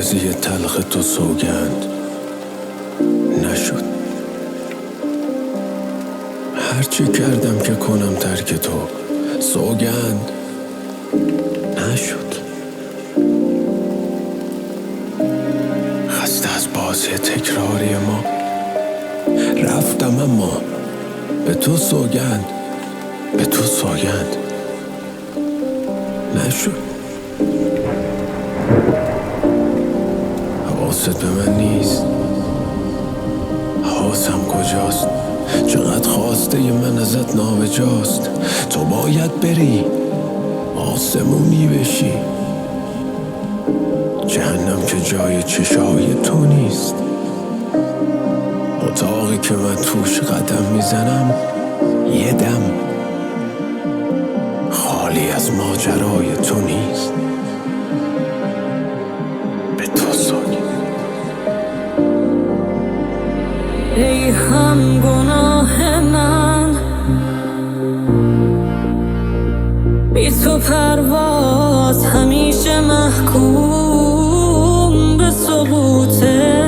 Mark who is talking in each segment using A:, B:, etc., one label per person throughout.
A: حافظی تلخ تو سوگند نشد. هرچی کردم که کنم ترک تو سوگند نشد. خسته از بازی تکراری ما رفتم، اما به تو سوگند، به تو سوگند نشد. حواست به من نیست، حواسم کجاست؟ چقدر خواسته من ازت نابجاست. تو باید بری آسمونی بشی، جهنم که جای چشای تو نیست. اتاقی که من توش قدم میزنم یه دم خالی از ماجرای تو نیست. به تو سوگند.
B: ای هم گناه من، بی تو پرواز همیشه محکوم به سقوطه.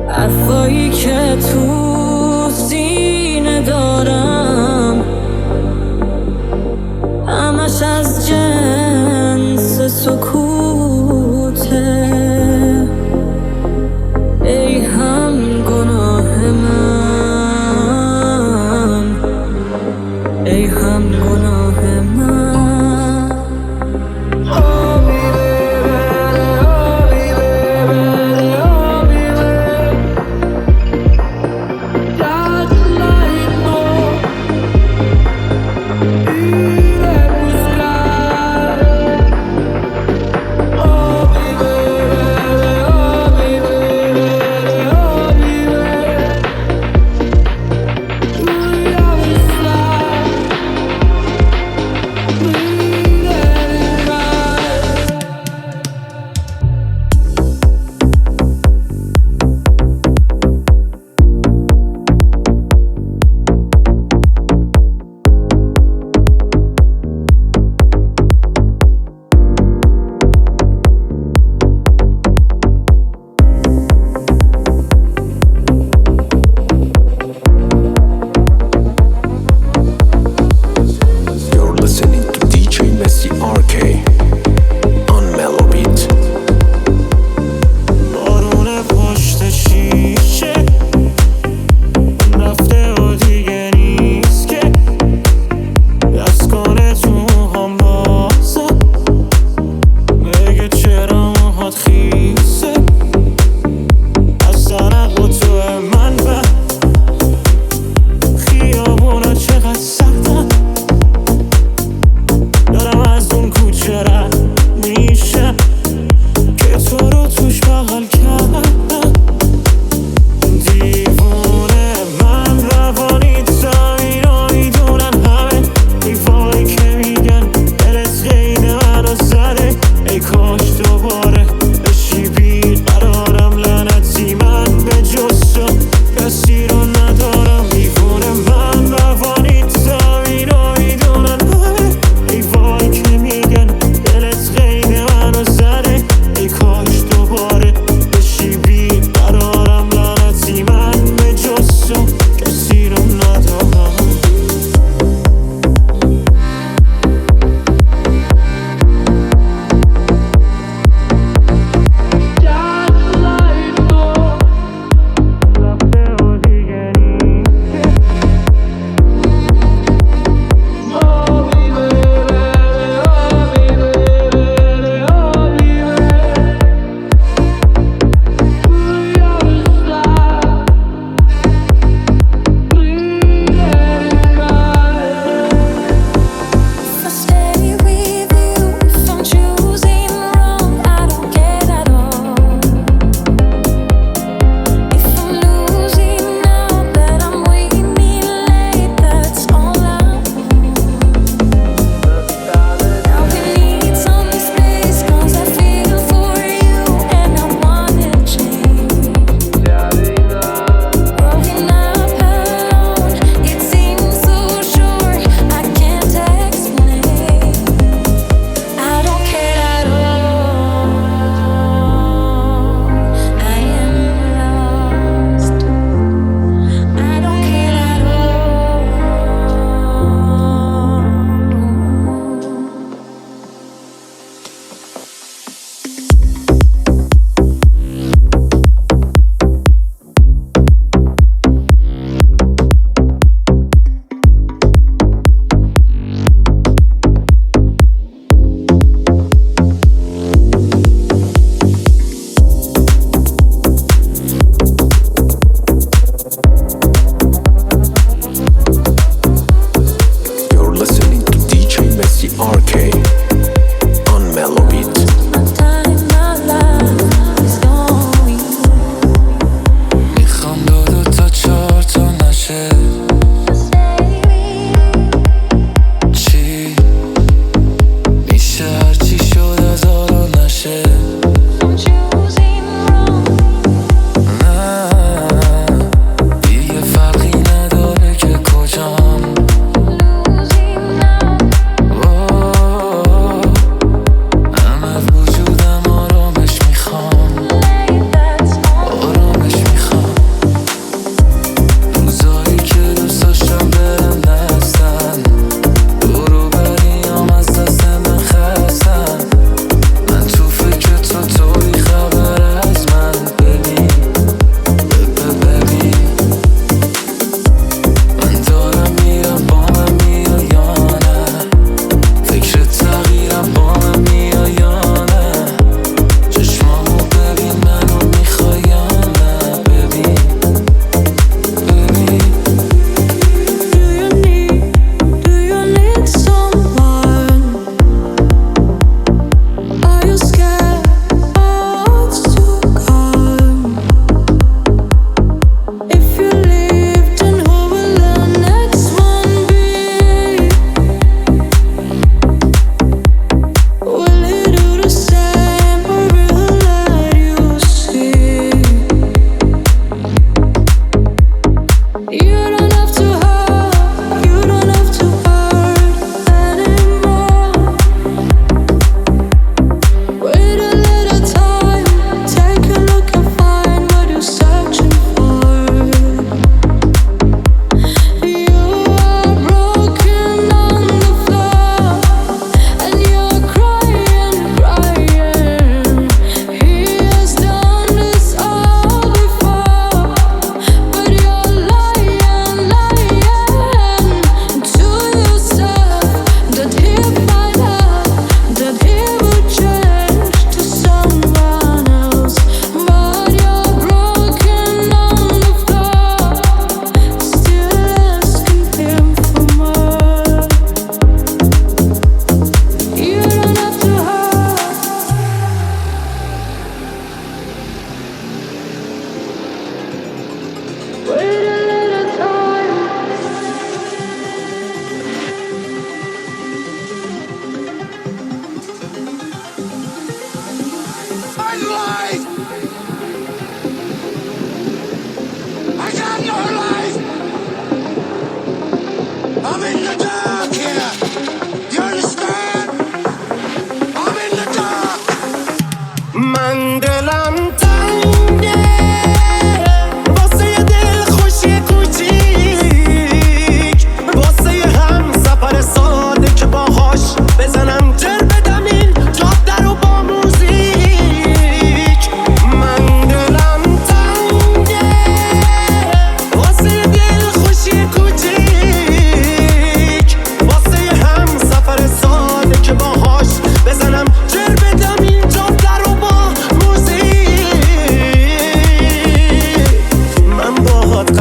B: حرفایی که تو سینه دارم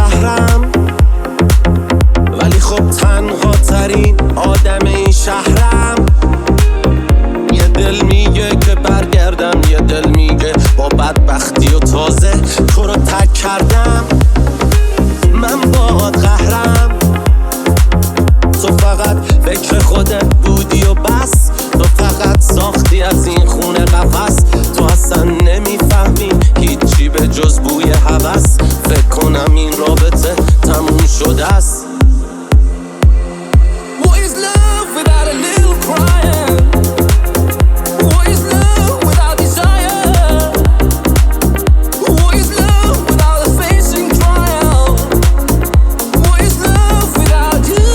A: قهرم، ولی خب تنها ترین آدم این شهرم. یه دل میگه که برگردم، یه دل میگه با بدبختی و تازه تو رو تک کردم. من باهات قهرم، تو فقط فکر خودت بودی و بس. تو فقط ساختی از این خونه قفس. تو اصلا نمیفهمی هیچی به جز بوی هوس. فکر کنم این رابطه تموم شده است. What is love without a little crying? What is love without desire? What is love without us facing trial? What is love without you?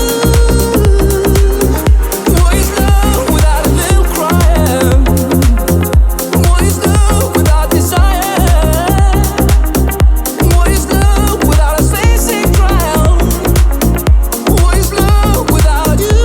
A: What is love without a little crying? What is love without desire? What is love without us facing trial? What is love without you?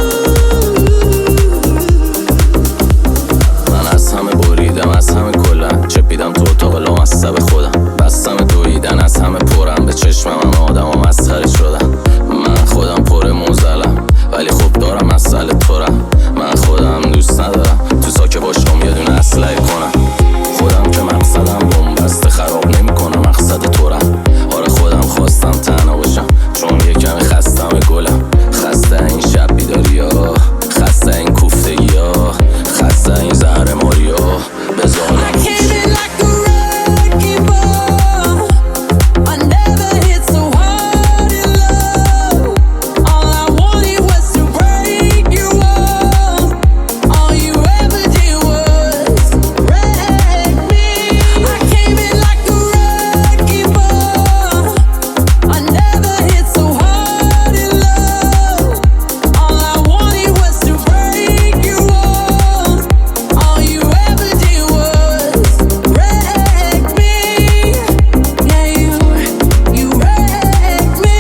A: من از همه بریدم، از همه کلم چپیدم تو اتاق لامصب خودم. بستم دویدن، از همه پرم به چشمم همه آدم ها مسخره شدم. من خودم پر موزلم، ولی خب دارم مسئله تورم. من خودم دوست ندارم تو ساکه باشم یه دونه اسلحه کنم. خودم که مقصدم بنبسته خراب نمی کنم، مقصد تورم. آره خودم خواستم تنها باشم، چون یه کمی خستم گلم. خسته این شب بیداری ها، خسته این کوفتگی ها، خسته این زهر ماری ها. بذارم
B: Came in like a wrecking ball. I never hit so hard in love. All I wanted was to break your walls. All you ever did was wreck me. I came in like a wrecking ball. I never hit so hard in love. All I wanted was to break your walls. All you ever did was wreck me. Yeah, you wrecked me.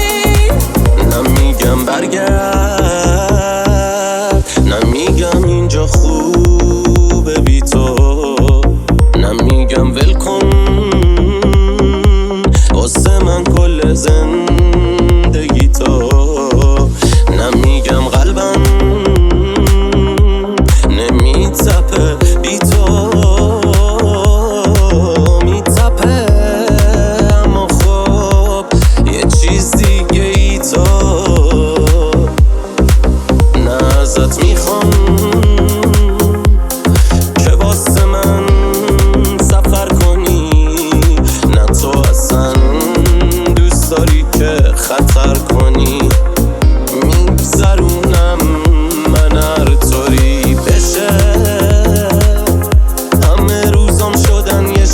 A: نمیگم برگرد، نمیگم اینجا خوبه بی تو، نمیگم ول کن واسه من کل زندگی تو، نمیگم قلبم نمیتپه بی تو، میتپه اما خب یه چیز دیگه ای تو. نه ازت میخوام که واسه من سفر کنی، نه تو اصلا دوست داری که خطر کنی. میگذرونم من هر طوری بشه، همه روزام شدن یه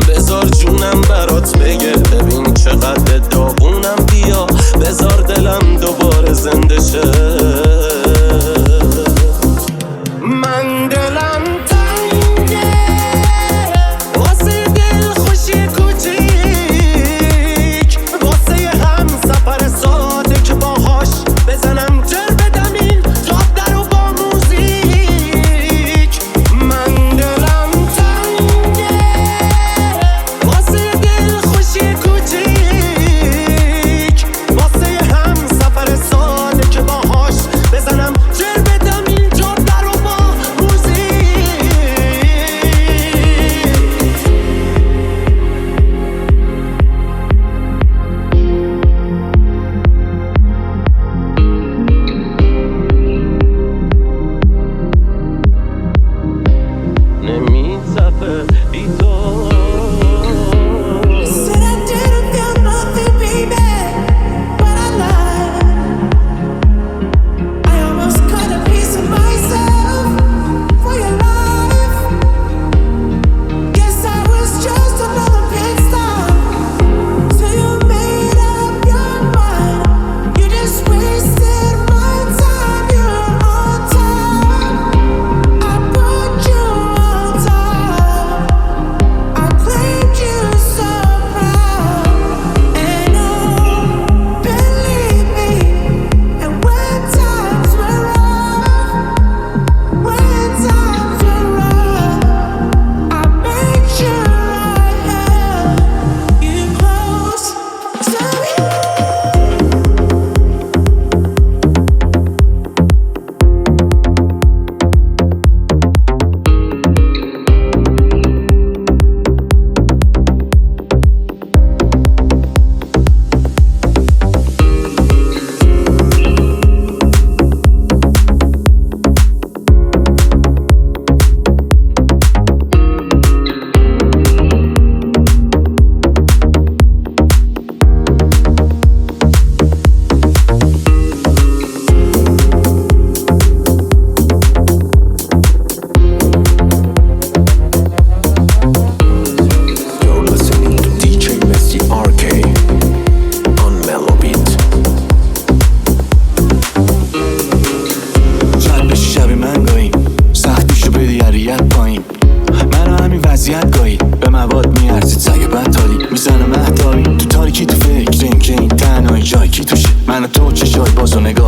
A: بذار جونم برات بگه ببین چقدر داغونم. بیا بذار دلم دوباره زنده شه. من دلم تنگه واسه دل خوشی کوچیک، واسه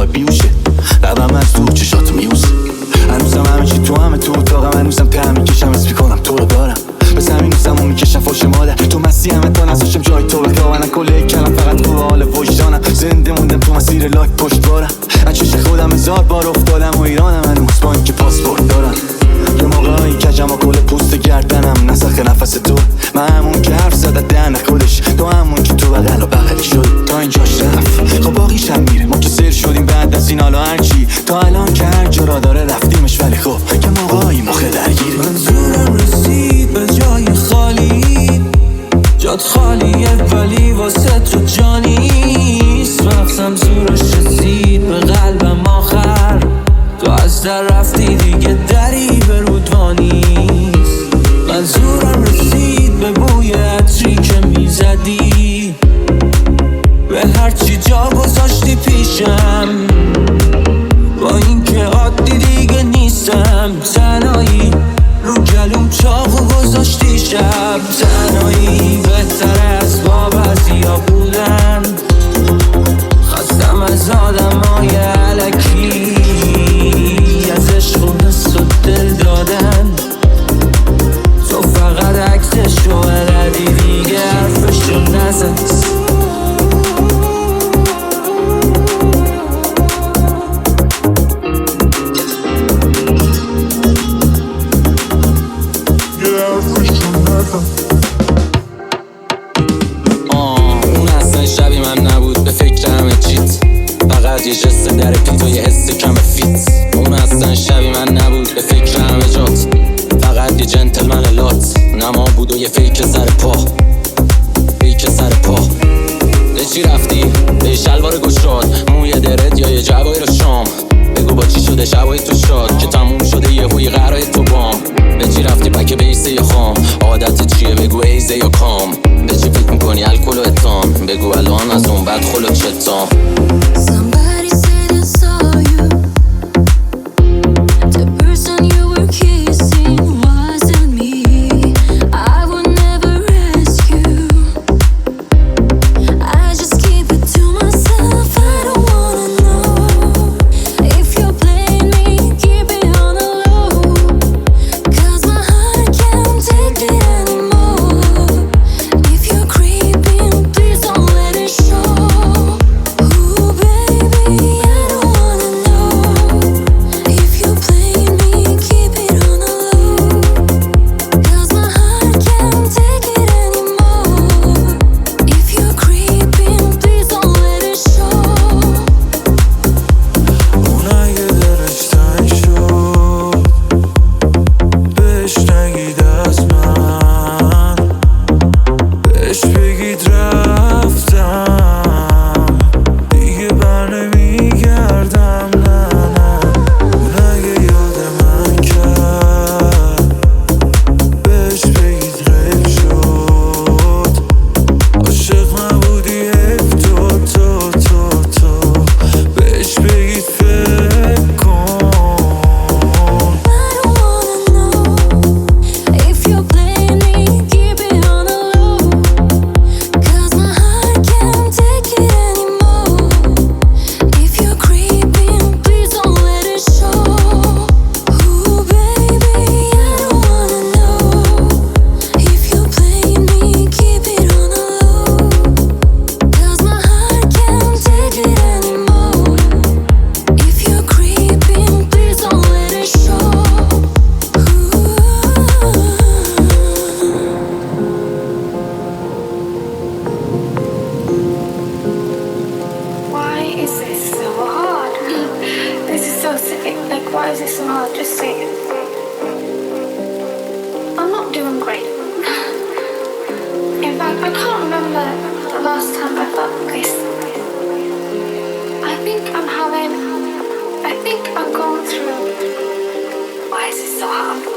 C: راه بیوشه لبم از تو چشاتو میوزه هنوزم همه چی تو همه تو اتاقم هنوزم ته میکشم اسپی کنم تو رو دارم به زمین روزمو میکشم فوش مادر تو مسیح همه تا نزاشم جای تو بخوابنم کل کلم فقط خوب حال وجدانم زنده موندم تو مسیر لاک پشت بارم از چش خودم هزار بار افتادم و ایرانم هنوز با اینکه پاسپورت دارم یه موقعی کجم و کل پوست گردنم نسخ نفس تو من همون که حرف زدت دهن خودش تو همون که تو بغل و بغل شد تا اینجاش رفت خب باقیش هم میره ما که سر شدیم بعد از این حالا هرچی تا الان که هر جا را داره رفتیمش ولی خب یه موقعی مخه درگیره
B: منظورم رسید به جای خالی جات خالیه ولی واسه تو جانیست مغزم زورش رسید به قلبم آخر تو از در رفتی دیگه دری به رودوانیست منظورم رسید به بوی عطری که میزدی به هرچی جا گذاشتی پیشم با اینکه عادی دیگه نیستم تنهایی رو گلوم چاقو گذاشتی شب تنهایی بهتر از با بعضیا بودن خستم از آدمای علکی از عشق و حس و دل دادن تو فقط عکسشو بلدی دیگه حرفشو نزد
A: اون اصلا شبی من نبود به فکر همه چیت فقط یه جست در پیت و یه حس کم فیت اون اصلا شبی من نبود به فکر همه جات فقط یه جنتلمن لات نما بود و یه فیک سر پا فیک سر پا به چی رفتی؟ به شلوار گشاد موی درد یا یه جوایر شام بگو با چی شده شبای تو شاد که تموم شده یه هوی قرای تو بام به چی رفتی پک بیسه یا خام عادت چیه بگو ایزه یا کام به چی فکر میکنی الکل و اتام بگو الان از اون بعد خلو چتام
D: Somebody said I saw you. The person you were kissing wasn't me. I would never ask you. I just keep it to myself. I don't wanna know if you're playing me. Keep it on the low, 'cause my heart can't take it anymore. If you're creeping, please don't let it show. Ooh, baby, I don't wanna know if you're playing me. Keep it on the low, 'cause my heart can't take it anymore. If you're creeping, please don't let it show.
E: اون اگه دلش تنگ شد بهش نگید از من بهش بگید رفتم دیگه بر نمیگردم نه نه اون اگه یاد من کرد بهش بگید غیب شد عاشق نبودی حیف تو بهش بگید فکر کن
D: I don't wanna know if you're playing me. Keep it on the low, 'cause my heart can't take it anymore. If you're creeping, please don't let it show. Ooh, baby, I don't wanna know if you're playing me. Keep it on the low, 'cause my heart can't take it anymore. If you're creeping, please don't let it show.
F: Why is this so hard? This is so sick. Like, why is this so hard? Just say it. I'm not doing great. In fact, I can't remember the last time I felt this. I think I'm going through. Why is this so hard?